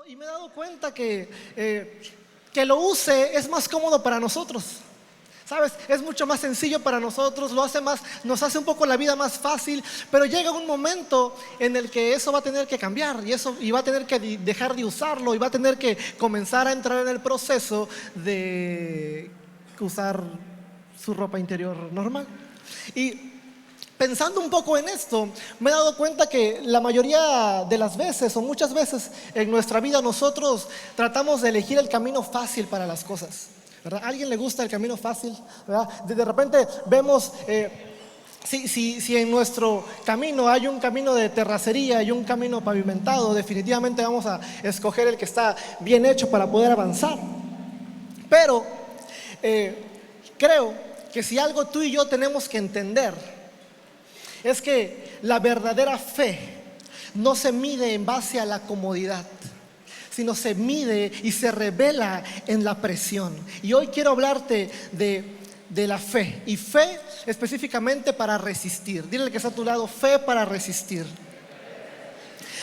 y me he dado cuenta que lo use es más cómodo para nosotros. ¿Sabes? Es mucho más sencillo para nosotros, nos hace un poco la vida más fácil, pero llega un momento en el que eso va a tener que cambiar y va a tener que dejar de usarlo y va a tener que comenzar a entrar en el proceso de usar su ropa interior normal. Y pensando un poco en esto, me he dado cuenta que la mayoría de las veces o muchas veces en nuestra vida nosotros tratamos de elegir el camino fácil para las cosas, ¿verdad? ¿A alguien le gusta el camino fácil? ¿Verdad? De repente vemos, si en nuestro camino hay un camino de terracería y un camino pavimentado, definitivamente vamos a escoger el que está bien hecho para poder avanzar. Pero creo que si algo tú y yo tenemos que entender es que la verdadera fe no se mide en base a la comodidad, sino se mide y se revela en la presión. Y hoy quiero hablarte de la fe, y fe específicamente para resistir. Dile al que está a tu lado: fe para resistir.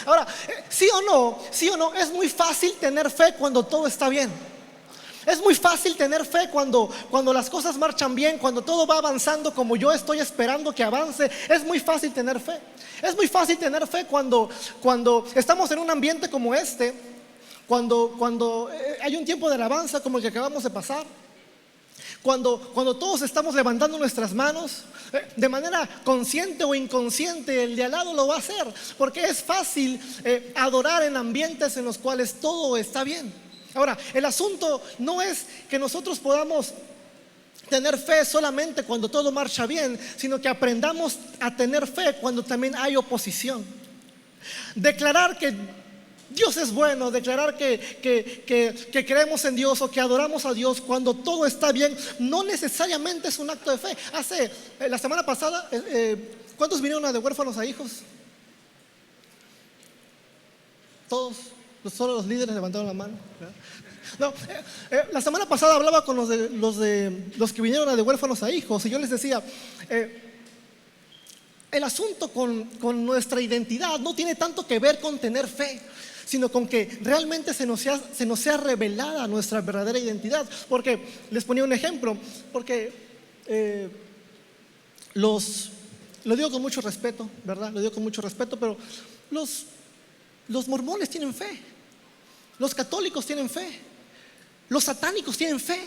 Ahora, sí o no, es muy fácil tener fe cuando todo está bien. Es muy fácil tener fe cuando las cosas marchan bien, cuando todo va avanzando como yo estoy esperando que avance. Es muy fácil tener fe. Es muy fácil tener fe cuando estamos en un ambiente como este, cuando hay un tiempo de alabanza como el que acabamos de pasar, cuando todos estamos levantando nuestras manos, de manera consciente o inconsciente, el de al lado lo va a hacer, porque es fácil adorar en ambientes en los cuales todo está bien. Ahora, el asunto no es que nosotros podamos tener fe solamente cuando todo marcha bien, sino que aprendamos a tener fe cuando también hay oposición. Declarar que Dios es bueno, declarar que creemos en Dios o que adoramos a Dios cuando todo está bien, no necesariamente es un acto de fe. La semana pasada, ¿cuántos vinieron a de huérfanos a hijos? Todos. Solo los líderes levantaron la mano. No, la semana pasada hablaba con los que vinieron a de huérfanos a hijos, y yo les decía, el asunto con nuestra identidad no tiene tanto que ver con tener fe, sino con que realmente se nos sea revelada nuestra verdadera identidad. Porque les ponía un ejemplo, porque lo digo con mucho respeto, ¿verdad? Lo digo con mucho respeto, pero los mormones tienen fe, los católicos tienen fe, los satánicos tienen fe.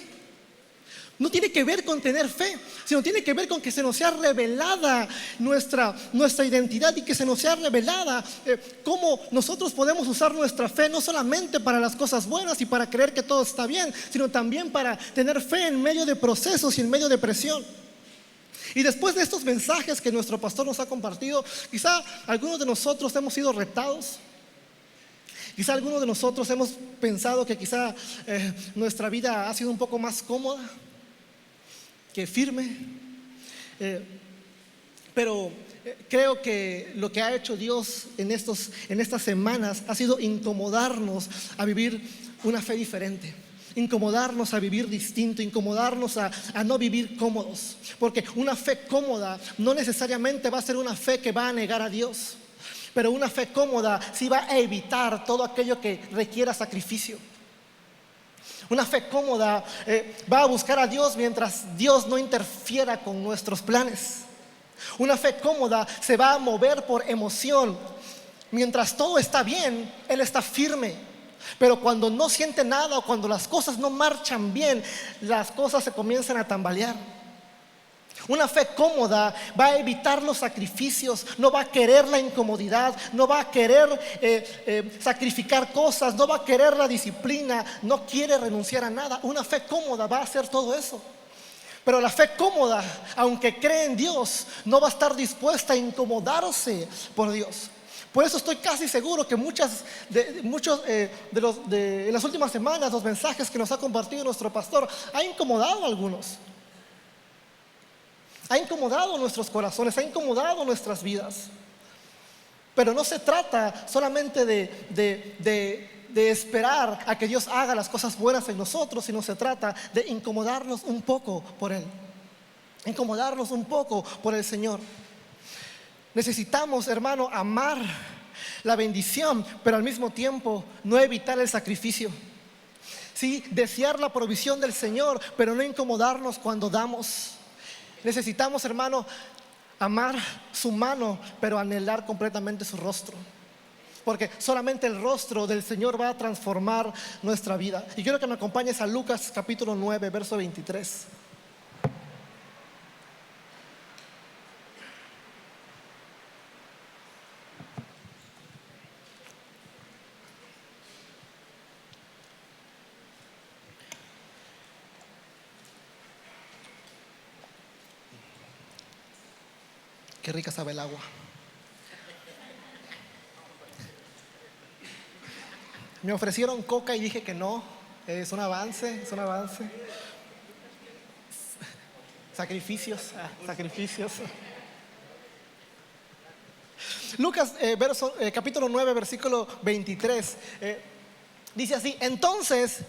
No tiene que ver con tener fe, sino tiene que ver con que se nos sea revelada nuestra identidad, y que se nos sea revelada cómo nosotros podemos usar nuestra fe no solamente para las cosas buenas y para creer que todo está bien, sino también para tener fe en medio de procesos y en medio de presión. Y después de estos mensajes que nuestro pastor nos ha compartido, quizá algunos de nosotros hemos sido retados. Quizá algunos de nosotros hemos pensado que quizá nuestra vida ha sido un poco más cómoda que firme, pero creo que lo que ha hecho Dios en estas semanas ha sido incomodarnos a vivir una fe diferente, incomodarnos a vivir distinto, incomodarnos a no vivir cómodos, porque una fe cómoda no necesariamente va a ser una fe que va a negar a Dios, pero una fe cómoda sí va a evitar todo aquello que requiera sacrificio. Una fe cómoda va a buscar a Dios mientras Dios no interfiera con nuestros planes. Una fe cómoda se va a mover por emoción. Mientras todo está bien, Él está firme. Pero cuando no siente nada o cuando las cosas no marchan bien, las cosas se comienzan a tambalear. Una fe cómoda va a evitar los sacrificios, no va a querer la incomodidad, no va a querer sacrificar cosas, no va a querer la disciplina, no quiere renunciar a nada. Una fe cómoda va a hacer todo eso. Pero la fe cómoda, aunque cree en Dios, no va a estar dispuesta a incomodarse por Dios. Por eso estoy casi seguro que muchos en las últimas semanas, los mensajes que nos ha compartido nuestro pastor ha incomodado a algunos. Ha incomodado nuestros corazones, ha incomodado nuestras vidas. Pero no se trata solamente de esperar a que Dios haga las cosas buenas en nosotros, sino se trata de incomodarnos un poco por Él, incomodarnos un poco por el Señor. Necesitamos, hermano, amar la bendición, pero al mismo tiempo no evitar el sacrificio. Sí, desear la provisión del Señor, pero no incomodarnos cuando damos. Necesitamos, hermano, amar su mano, pero anhelar completamente su rostro. Porque solamente el rostro del Señor va a transformar nuestra vida. Y quiero que me acompañes a Lucas capítulo 9, verso 23. Qué rica sabe el agua. Me ofrecieron coca y dije que no. Es un avance, es un avance. Sacrificios, sacrificios. Lucas capítulo 9, versículo 23. Dice así: Entonces,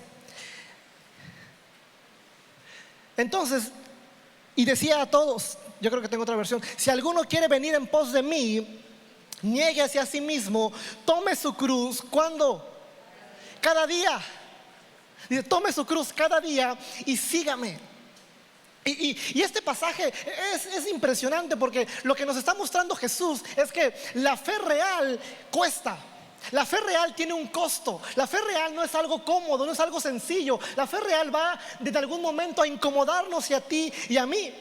y decía a todos, yo creo que tengo otra versión: si alguno quiere venir en pos de mí, niéguese a sí mismo, tome su cruz. ¿Cuándo? Cada día. Dice: tome su cruz cada día y sígame. Y este pasaje es impresionante, porque lo que nos está mostrando Jesús es que la fe real cuesta. La fe real tiene un costo. La fe real no es algo cómodo, no es algo sencillo. La fe real va desde algún momento a incomodarnos, y a ti y a mí.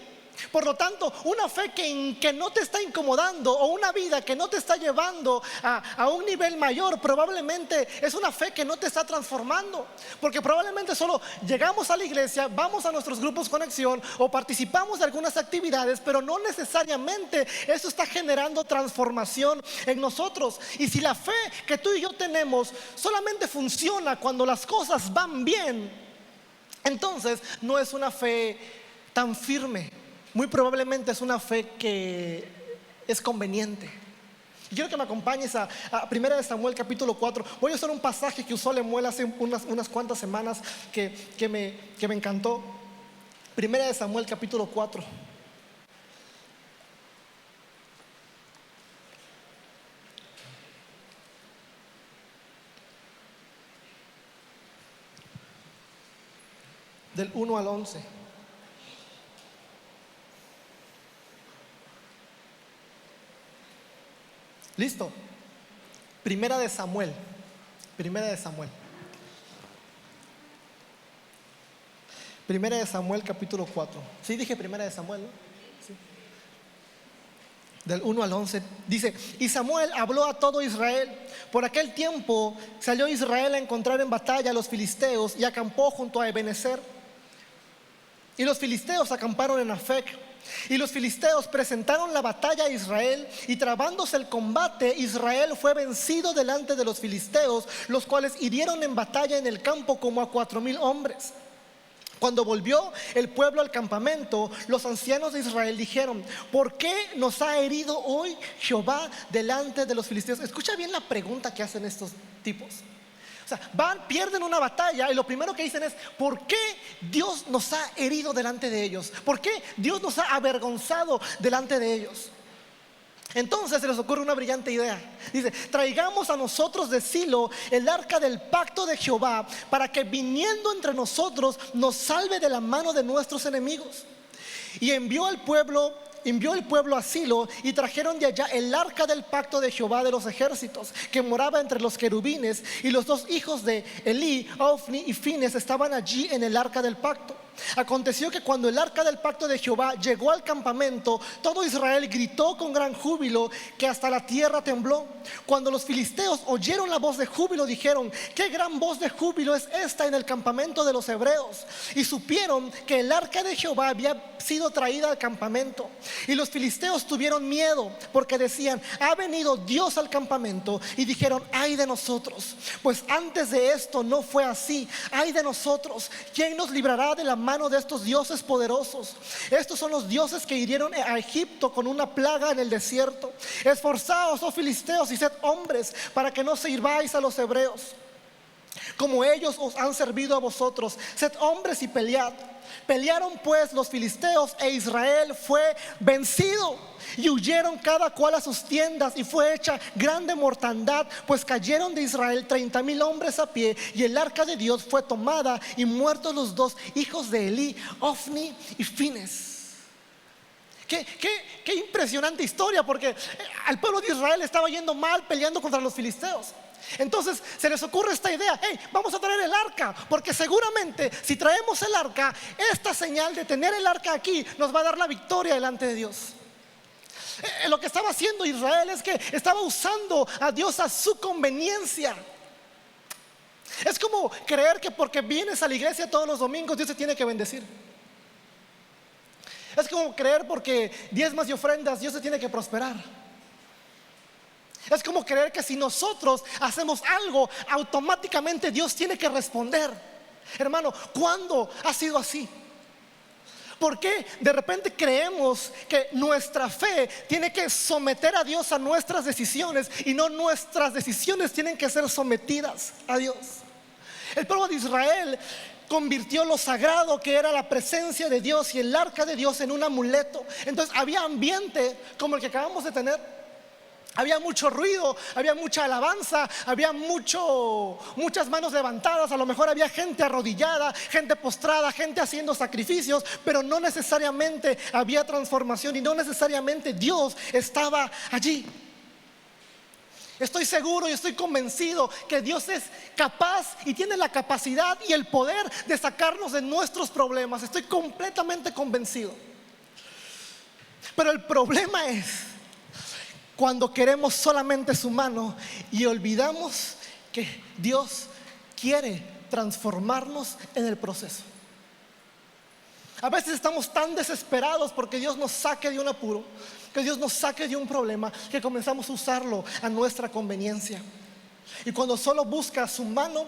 Por lo tanto, una fe que no te está incomodando, o una vida que no te está llevando a un nivel mayor, probablemente es una fe que no te está transformando. Porque probablemente solo llegamos a la iglesia, vamos a nuestros grupos conexión o participamos de algunas actividades, pero no necesariamente eso está generando transformación en nosotros. Y si la fe que tú y yo tenemos solamente funciona cuando las cosas van bien, entonces no es una fe tan firme. Muy probablemente es una fe que es conveniente. Quiero que me acompañes a 1 Samuel capítulo 4. Voy a usar un pasaje que usó Lemuel hace unas cuantas semanas que me encantó. 1 Samuel capítulo 4. Del 1 al 11. ¿Listo? Primera de Samuel capítulo 4. Sí, dije Primera de Samuel, ¿no? Sí. Del 1 al 11 dice: Y Samuel habló a todo Israel. Por aquel tiempo salió Israel a encontrar en batalla a los filisteos, y acampó junto a Ebenezer. Y los filisteos acamparon en Afec. Y los filisteos presentaron la batalla a Israel, y trabándose el combate, Israel fue vencido delante de los filisteos, los cuales hirieron en batalla en el campo como a 4,000 hombres. Cuando volvió el pueblo al campamento, los ancianos de Israel dijeron: ¿por qué nos ha herido hoy Jehová delante de los filisteos? Escucha bien la pregunta que hacen estos tipos. O sea, pierden una batalla, y lo primero que dicen es: ¿por qué Dios nos ha herido delante de ellos? ¿Por qué Dios nos ha avergonzado delante de ellos? Entonces se les ocurre una brillante idea. Dice: traigamos a nosotros de Silo el arca del pacto de Jehová, para que viniendo entre nosotros nos salve de la mano de nuestros enemigos. Y envió el pueblo a Silo, y trajeron de allá el arca del pacto de Jehová de los ejércitos, que moraba entre los querubines. Y los dos hijos de Elí, Ofni y Fines, estaban allí en el arca del pacto. Aconteció que cuando el arca del pacto de Jehová llegó al campamento, todo Israel gritó con gran júbilo, que hasta la tierra tembló. Cuando los filisteos oyeron la voz de júbilo, dijeron: ¿qué gran voz de júbilo es esta en el campamento de los hebreos? Y supieron que el arca de Jehová había sido traída al campamento. Y los filisteos tuvieron miedo, porque decían: ha venido Dios al campamento. Y dijeron: ay de nosotros, pues antes de esto no fue así. Ay de nosotros, ¿quién nos librará de la mano de estos dioses poderosos? Estos son los dioses que hirieron a Egipto con una plaga en el desierto. Esforzaos, oh filisteos, y sed hombres, para que no sirváis a los hebreos. como ellos os han servido a vosotros. Sed hombres y pelead. Pelearon pues los filisteos, e Israel fue vencido, y huyeron cada cual a sus tiendas, y fue hecha grande mortandad, pues cayeron de Israel 30,000 hombres a pie, y el arca de Dios fue tomada, y muertos los dos hijos de Elí, Ofni y Fines. Qué impresionante historia, porque al pueblo de Israel estaba yendo mal peleando contra los filisteos. Entonces se les ocurre esta idea: hey, vamos a traer el arca, porque seguramente si traemos el arca, esta señal de tener el arca aquí nos va a dar la victoria delante de Dios. Lo que estaba haciendo Israel es que estaba usando a Dios a su conveniencia. Es como creer que porque vienes a la iglesia todos los domingos, Dios te tiene que bendecir. Es como creer porque diezmas y ofrendas, Dios te tiene que prosperar. Es como creer que si nosotros hacemos algo, automáticamente Dios tiene que responder. Hermano, ¿cuándo ha sido así? ¿Por qué de repente creemos que nuestra fe tiene que someter a Dios a nuestras decisiones, y no nuestras decisiones tienen que ser sometidas a Dios? El pueblo de Israel convirtió lo sagrado, que era la presencia de Dios y el arca de Dios, en un amuleto. Entonces había ambiente como el que acabamos de tener. Había mucho ruido, había mucha alabanza, había muchas manos levantadas. A lo mejor había gente arrodillada, gente postrada, gente haciendo sacrificios, pero no necesariamente había transformación, y no necesariamente Dios estaba allí. Estoy seguro y estoy convencido que Dios es capaz y tiene la capacidad y el poder de sacarnos de nuestros problemas. Estoy completamente convencido. Pero el problema es cuando queremos solamente su mano y olvidamos que Dios quiere transformarnos en el proceso. A veces estamos tan desesperados porque Dios nos saque de un apuro, que Dios nos saque de un problema, que comenzamos a usarlo a nuestra conveniencia. Y cuando solo buscas su mano,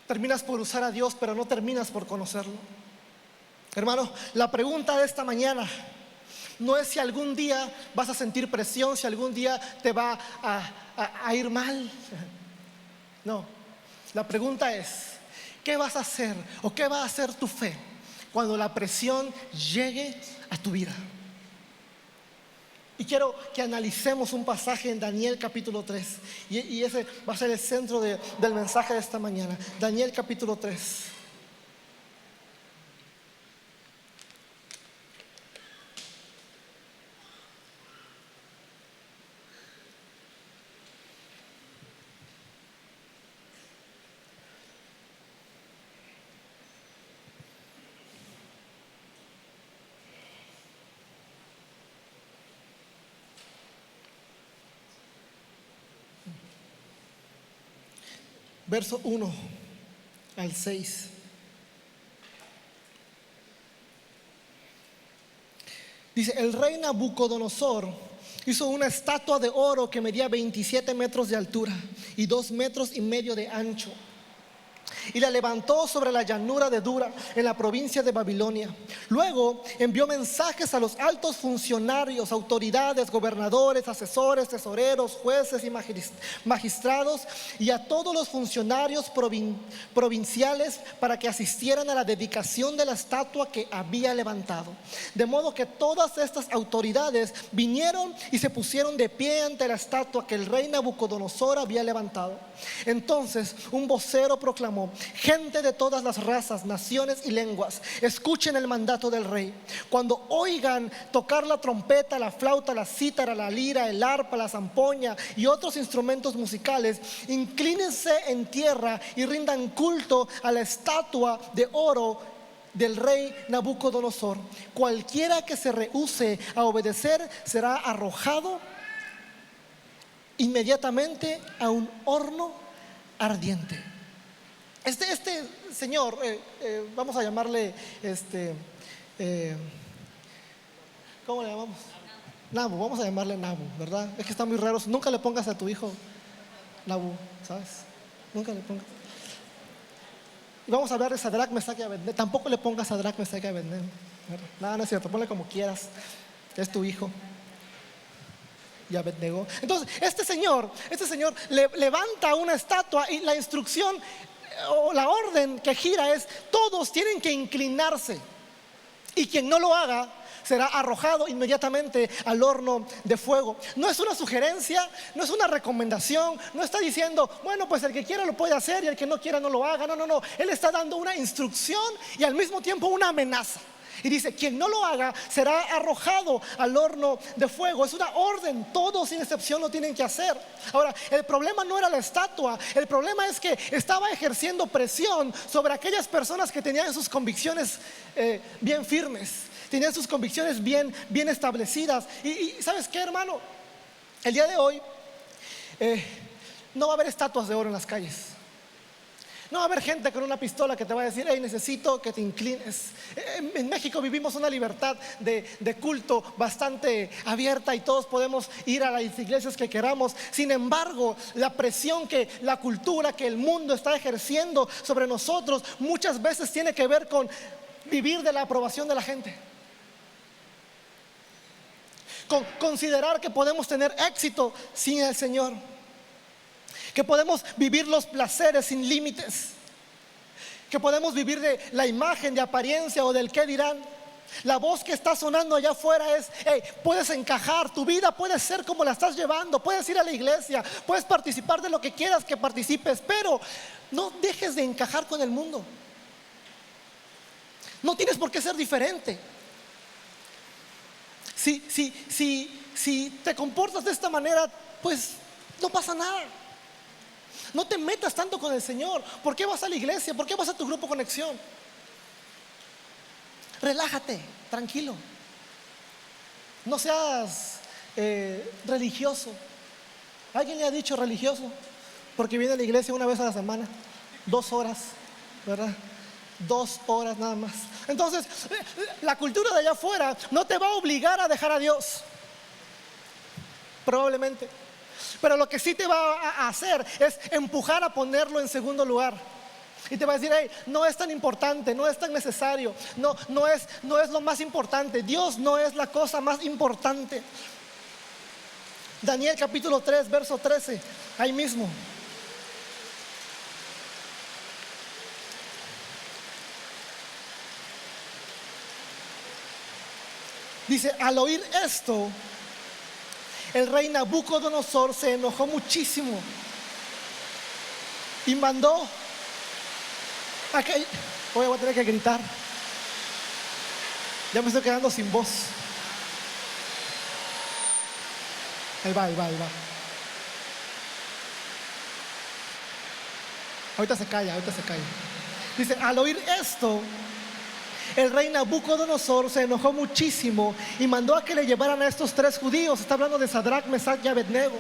terminas por usar a Dios, pero no terminas por conocerlo. Hermano, la pregunta de esta mañana no es si algún día vas a sentir presión, si algún día te va a ir mal. No, la pregunta es: ¿qué vas a hacer o qué va a hacer tu fe cuando la presión llegue a tu vida? Y quiero que analicemos un pasaje en Daniel capítulo 3. Y ese va a ser el centro del mensaje de esta mañana. Daniel capítulo 3. Verso 1 al 6. Dice: el rey Nabucodonosor hizo una estatua de oro que medía 27 metros de altura y 2,5 metros de ancho, y la levantó sobre la llanura de Dura, en la provincia de Babilonia. Luego envió mensajes a los altos funcionarios, autoridades, gobernadores, asesores, tesoreros, jueces y magistrados, y a todos los funcionarios provinciales, para que asistieran a la dedicación de la estatua que había levantado. De modo que todas estas autoridades vinieron y se pusieron de pie ante la estatua que el rey Nabucodonosor había levantado. Entonces un vocero proclamó: gente de todas las razas, naciones y lenguas, escuchen el mandato del rey. Cuando oigan tocar la trompeta, la flauta, la cítara, la lira, el arpa, la zampoña y otros instrumentos musicales, inclínense en tierra y rindan culto a la estatua de oro del rey Nabucodonosor. Cualquiera que se rehúse a obedecer será arrojado inmediatamente a un horno ardiente. Este señor, vamos a llamarle ¿cómo le llamamos? Nabu, vamos a llamarle Nabu, ¿verdad? Es que está muy raro. Nunca le pongas a tu hijo Nabu, ¿sabes? Nunca le pongas. Y vamos a hablar de Sadrach, Mesach y Abednego. Tampoco le pongas Sadrach, Mesach y Abednego. Nada, no es cierto, ponle como quieras. Es tu hijo. Y Abednego. Entonces, este señor levanta una estatua, y la instrucción o la orden que gira es: todos tienen que inclinarse, y quien no lo haga será arrojado inmediatamente al horno de fuego. No es una sugerencia, no es una recomendación, no está diciendo, bueno, pues el que quiera lo puede hacer y el que no quiera no lo haga. No, no, no. Él está dando una instrucción y al mismo tiempo una amenaza. Y dice: quien no lo haga será arrojado al horno de fuego. Es una orden, todos sin excepción lo tienen que hacer. Ahora, el problema no era la estatua, el problema es que estaba ejerciendo presión sobre aquellas personas que tenían sus convicciones bien firmes, tenían sus convicciones bien establecidas. Y ¿sabes qué, hermano? El día de hoy no va a haber estatuas de oro en las calles. No va a haber gente con una pistola que te va a decir: hey, necesito que te inclines. En México vivimos una libertad de culto bastante abierta y todos podemos ir a las iglesias que queramos. Sin embargo, la presión que la cultura, que el mundo está ejerciendo sobre nosotros muchas veces tiene que ver con vivir de la aprobación de la gente, con considerar que podemos tener éxito sin el Señor, que podemos vivir los placeres sin límites, que podemos vivir de la imagen, de apariencia o del qué dirán. La voz que está sonando allá afuera es: hey, puedes encajar, tu vida puede ser como la estás llevando, puedes ir a la iglesia, puedes participar de lo que quieras que participes, pero no dejes de encajar con el mundo. No tienes por qué ser diferente. Si te comportas de esta manera, pues no pasa nada. No te metas tanto con el Señor. ¿Por qué vas a la iglesia? ¿Por qué vas a tu grupo Conexión? Relájate, tranquilo. No seas religioso. ¿Alguien le ha dicho religioso? Porque viene a la iglesia una vez a la semana, 2 horas, ¿verdad? 2 horas nada más. Entonces, la cultura de allá afuera no te va a obligar a dejar a Dios, probablemente. Pero lo que sí te va a hacer es empujar a ponerlo en segundo lugar. Y te va a decir: hey, no es tan importante, no es tan necesario, no es lo más importante. Dios no es la cosa más importante. Daniel capítulo 3, verso 13, ahí mismo. Dice: al oír esto, el rey Nabucodonosor se enojó muchísimo y mandó a que... Voy a tener que gritar, ya me estoy quedando sin voz. Ahí va. Ahorita se calla. Dice: al oír esto, el rey Nabucodonosor se enojó muchísimo y mandó a que le llevaran a estos 3 judíos. Está hablando de Sadrach, Mesach y Abednego.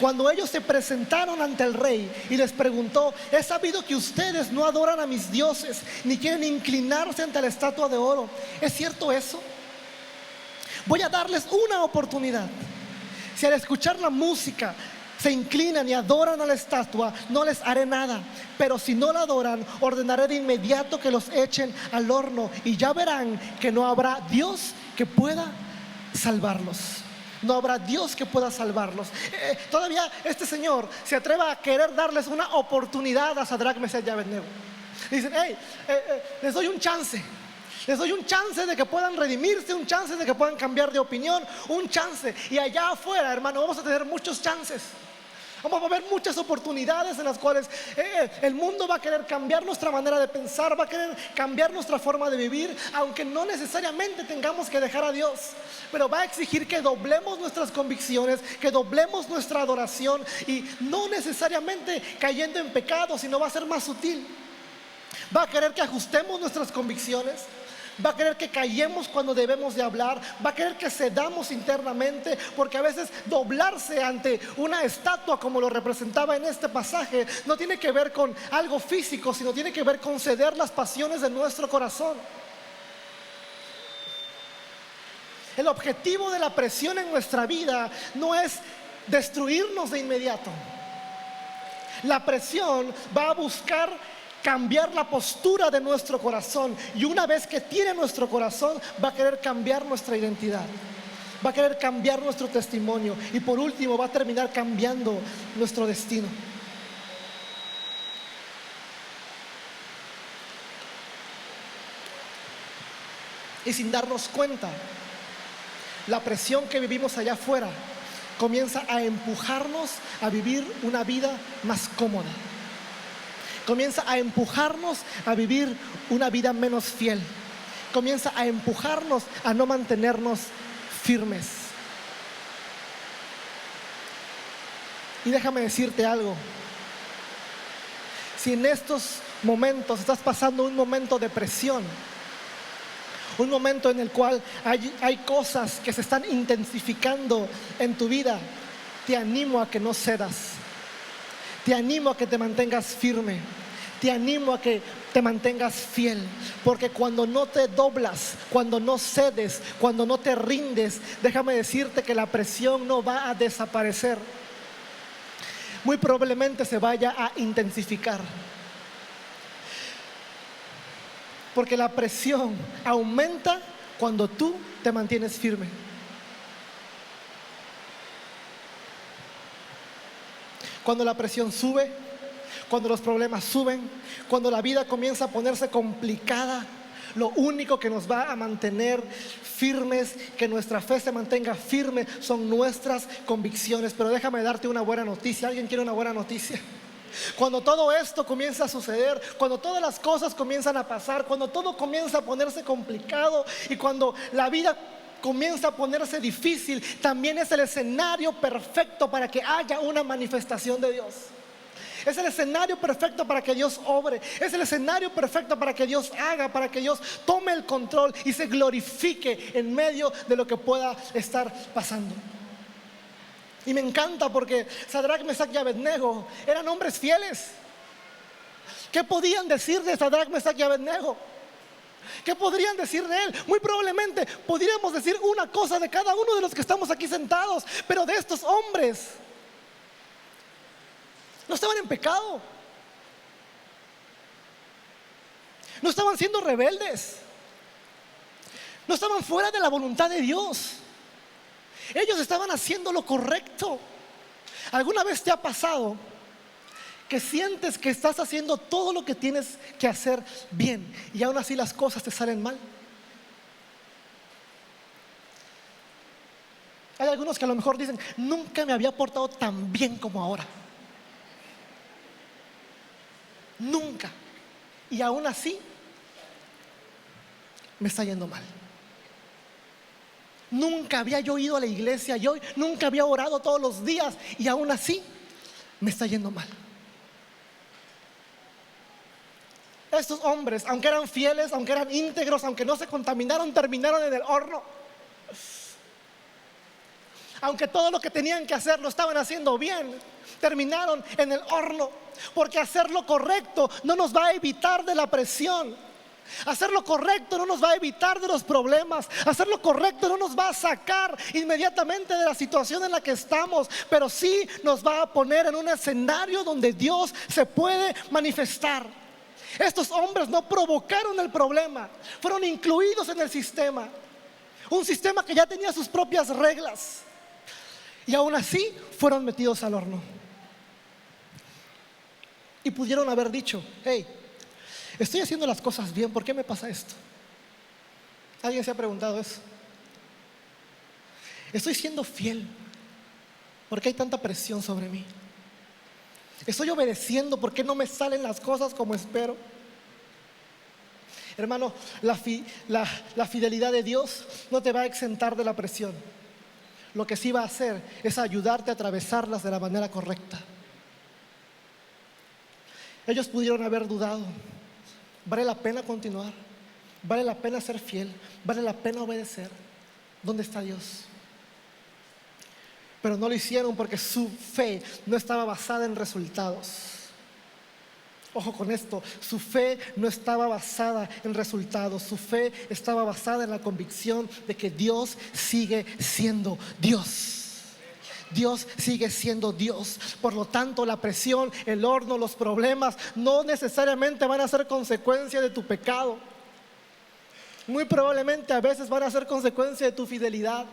Cuando ellos se presentaron ante el rey y les preguntó: he sabido que ustedes no adoran a mis dioses ni quieren inclinarse ante la estatua de oro. ¿Es cierto eso? Voy a darles una oportunidad. Si al escuchar la música se inclinan y adoran a la estatua, no les haré nada. Pero si no la adoran, ordenaré de inmediato que los echen al horno, y ya verán que no habrá Dios que pueda salvarlos. No habrá Dios que pueda salvarlos. Todavía este señor se atreve a querer darles una oportunidad a Sadrach, Mesach y Abednego. Dicen: hey, les doy un chance. Les doy un chance de que puedan redimirse, un chance de que puedan cambiar de opinión, un chance. Y allá afuera, hermano, vamos a tener muchos chances. Vamos a ver muchas oportunidades en las cuales el mundo va a querer cambiar nuestra manera de pensar, va a querer cambiar nuestra forma de vivir, aunque no necesariamente tengamos que dejar a Dios. Pero va a exigir que doblemos nuestras convicciones, que doblemos nuestra adoración, y no necesariamente cayendo en pecado, sino va a ser más sutil. Va a querer que ajustemos nuestras convicciones, va a querer que callemos cuando debemos de hablar, va a querer que cedamos internamente, porque a veces doblarse ante una estatua, como lo representaba en este pasaje, no tiene que ver con algo físico, sino tiene que ver con ceder las pasiones de nuestro corazón. El objetivo de la presión en nuestra vida no es destruirnos de inmediato. La presión va a buscar cambiar la postura de nuestro corazón, y una vez que tiene nuestro corazón, va a querer cambiar nuestra identidad, va a querer cambiar nuestro testimonio, y por último va a terminar cambiando nuestro destino. Y sin darnos cuenta, la presión que vivimos allá afuera comienza a empujarnos a vivir una vida más cómoda. Comienza a empujarnos a vivir una vida menos fiel. Comienza a empujarnos a no mantenernos firmes. Y déjame decirte algo. Si en estos momentos estás pasando un momento de presión, un momento en el cual hay cosas que se están intensificando en tu vida, te animo a que no cedas. Te animo a que te mantengas firme. Te animo a que te mantengas fiel. Porque cuando no te doblas, cuando no cedes, cuando no te rindes, déjame decirte que la presión no va a desaparecer. Muy probablemente se vaya a intensificar. Porque la presión aumenta cuando tú te mantienes firme. Cuando la presión sube, cuando los problemas suben, cuando la vida comienza a ponerse complicada, lo único que nos va a mantener firmes, que nuestra fe se mantenga firme, son nuestras convicciones. Pero déjame darte una buena noticia. ¿Alguien quiere una buena noticia? Cuando todo esto comienza a suceder, cuando todas las cosas comienzan a pasar, cuando todo comienza a ponerse complicado y cuando la vida comienza a ponerse difícil, también es el escenario perfecto para que haya una manifestación de Dios. Es el escenario perfecto para que Dios obre. Es el escenario perfecto para que Dios haga, para que Dios tome el control y se glorifique en medio de lo que pueda estar pasando. Y me encanta porque Sadrac, Mesach y Abednego eran hombres fieles. ¿Qué podían decir de Sadrac, Mesach y Abednego? ¿Qué podrían decir de él? Muy probablemente podríamos decir una cosa de cada uno de los que estamos aquí sentados. Pero de estos hombres, no estaban en pecado. No estaban siendo rebeldes. No estaban fuera de la voluntad de Dios. Ellos estaban haciendo lo correcto. ¿Alguna vez te ha pasado que sientes que estás haciendo todo lo que tienes que hacer bien y aún así las cosas te salen mal? Hay algunos que a lo mejor dicen: nunca me había portado tan bien como ahora. Nunca. Y aún así me está yendo mal. Nunca había yo ido a la iglesia, yo nunca había orado todos los días y aún así me está yendo mal. Estos hombres, aunque eran fieles, aunque eran íntegros, aunque no se contaminaron, terminaron en el horno. Aunque todo lo que tenían que hacer lo estaban haciendo bien, terminaron en el horno. Porque hacer lo correcto no nos va a evitar de la presión. Hacer lo correcto no nos va a evitar de los problemas. Hacer lo correcto no nos va a sacar inmediatamente de la situación en la que estamos, pero sí nos va a poner en un escenario donde Dios se puede manifestar. Estos hombres no provocaron el problema, fueron incluidos en el sistema. Un sistema que ya tenía sus propias reglas. Y aún así fueron metidos al horno. Y pudieron haber dicho: hey, estoy haciendo las cosas bien, ¿por qué me pasa esto? ¿Alguien se ha preguntado eso? Estoy siendo fiel, ¿por qué hay tanta presión sobre mí? Estoy obedeciendo, ¿por qué no me salen las cosas como espero? Hermano, la fidelidad de Dios no te va a exentar de la presión. Lo que sí va a hacer es ayudarte a atravesarlas de la manera correcta. Ellos pudieron haber dudado: ¿vale la pena continuar? ¿Vale la pena ser fiel? ¿Vale la pena obedecer? ¿Dónde está Dios? Pero no lo hicieron porque su fe no estaba basada en resultados. Ojo con esto, su fe no estaba basada en resultados. Su fe estaba basada en la convicción de que Dios sigue siendo Dios. Dios sigue siendo Dios. Por lo tanto, la presión, el horno, los problemas no necesariamente van a ser consecuencia de tu pecado. Muy probablemente a veces van a ser consecuencia de tu fidelidad.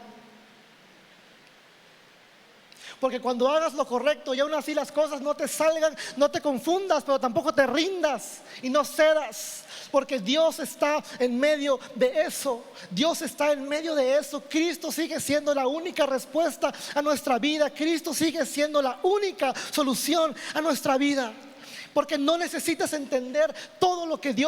Porque cuando hagas lo correcto y aún así las cosas no te salgan, no te confundas, pero tampoco te rindas y no cedas. Porque Dios está en medio de eso. Dios está en medio de eso. Cristo sigue siendo la única respuesta a nuestra vida. Cristo sigue siendo la única solución a nuestra vida. Porque no necesitas entender todo lo que Dios